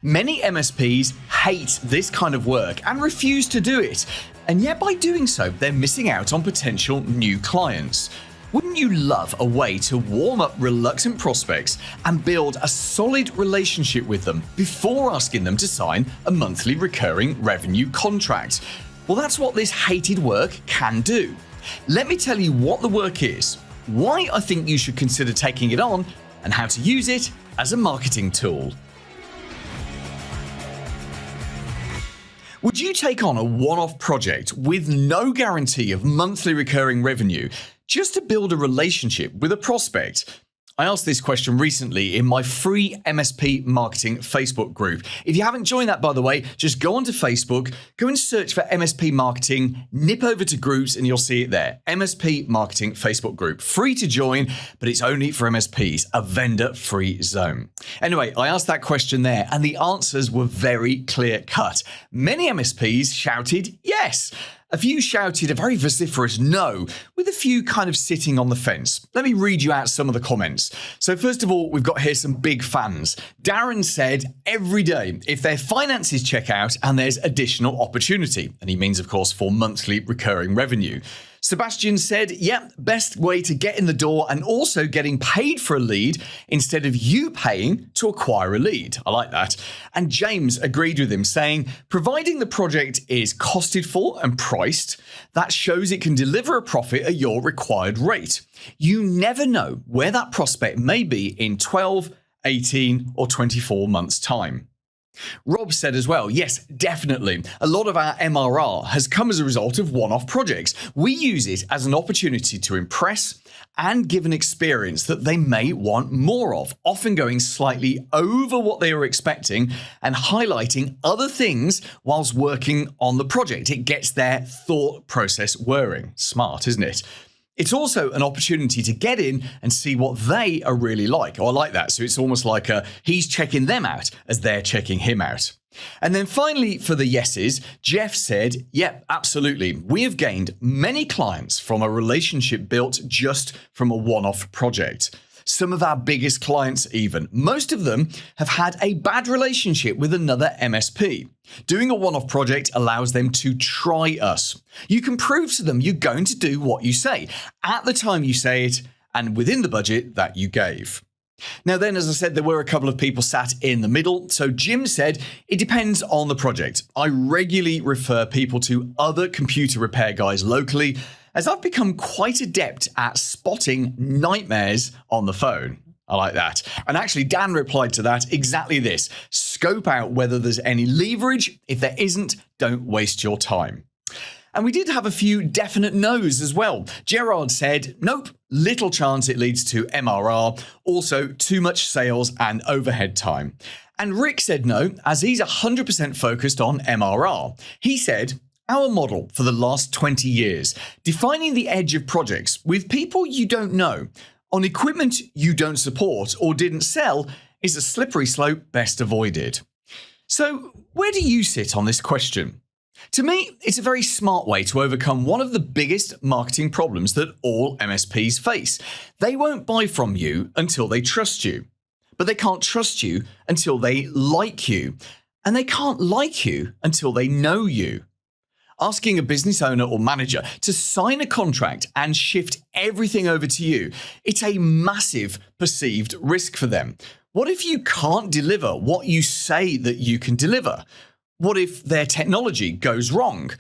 Many MSPs hate this kind of work and refuse to do it, and yet by doing so, they're missing out on potential new clients. Wouldn't you love a way to warm up reluctant prospects and build a solid relationship with them before asking them to sign a monthly recurring revenue contract? Well, that's what this hated work can do. Let me tell you what the work is, why I think you should consider taking it on, and how to use it as a marketing tool. Would you take on a one-off project with no guarantee of monthly recurring revenue just to build a relationship with a prospect? I asked this question recently in my free MSP Marketing Facebook group. If you haven't joined that, by the way, just go onto Facebook, go and search for MSP Marketing, nip over to groups, and you'll see it there. MSP Marketing Facebook group. Free to join, but it's only for MSPs, a vendor-free zone. Anyway, I asked that question there, and the answers were very clear-cut. Many MSPs shouted yes. A few shouted a very vociferous no, with a few kind of sitting on the fence. Let me read you out some of the comments. So first of all, we've got here some big fans. Darren said, every day, if their finances check out and there's additional opportunity. And he means, of course, for monthly recurring revenue. Sebastian said, yep, best way to get in the door and also getting paid for a lead instead of you paying to acquire a lead. I like that. And James agreed with him, saying, providing the project is costed for and priced, that shows it can deliver a profit at your required rate. You never know where that prospect may be in 12, 18, or 24 months' time. Rob said as well, yes, definitely. A lot of our MRR has come as a result of one-off projects. We use it as an opportunity to impress and give an experience that they may want more of, often going slightly over what they were expecting and highlighting other things whilst working on the project. It gets their thought process whirring. Smart, isn't it? It's also an opportunity to get in and see what they are really like. Oh, I like that. So it's almost like he's checking them out as they're checking him out. And then finally, for the yeses, Jeff said, yep, absolutely. We have gained many clients from a relationship built just from a one-off project. Some of our biggest clients even. Most of them have had a bad relationship with another MSP. Doing a one-off project allows them to try us. You can prove to them you're going to do what you say at the time you say it and within the budget that you gave. Now then, as I said, there were a couple of people sat in the middle. So Jim said, it depends on the project. I regularly refer people to other computer repair guys locally, as I've become quite adept at spotting nightmares on the phone. I like that. And actually, Dan replied to that exactly this. Scope out whether there's any leverage. If there isn't, don't waste your time. And we did have a few definite no's as well. Gerard said, nope, little chance it leads to MRR. Also, too much sales and overhead time. And Rick said no, as he's 100% focused on MRR. He said, our model for the last 20 years, defining the edge of projects with people you don't know, on equipment you don't support or didn't sell, is a slippery slope best avoided. So, where do you sit on this question? To me, it's a very smart way to overcome one of the biggest marketing problems that all MSPs face. They won't buy from you until they trust you, but they can't trust you until they like you, and they can't like you until they know you. Asking a business owner or manager to sign a contract and shift everything over to you, it's a massive perceived risk for them. What if you can't deliver what you say that you can deliver? What if their technology goes wrong?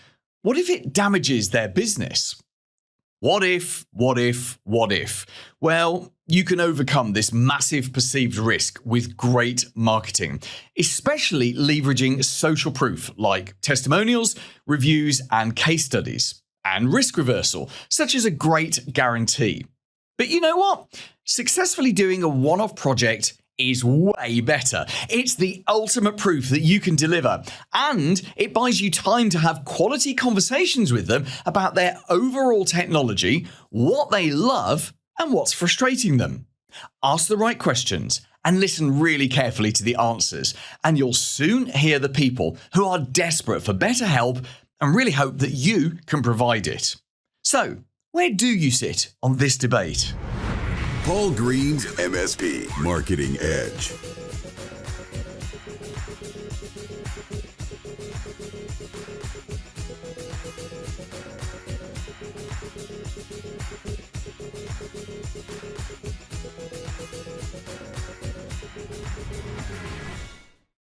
What if it damages their business? What if? Well, you can overcome this massive perceived risk with great marketing, especially leveraging social proof like testimonials, reviews, and case studies, and risk reversal, such as a great guarantee. But you know what? Successfully doing a one-off project is way better. It's the ultimate proof that you can deliver, and it buys you time to have quality conversations with them about their overall technology, what they love, and what's frustrating them. Ask the right questions and listen really carefully to the answers, and you'll soon hear the people who are desperate for better help and really hope that you can provide it. So, where do you sit on this debate? Paul Green's MSP Marketing Edge.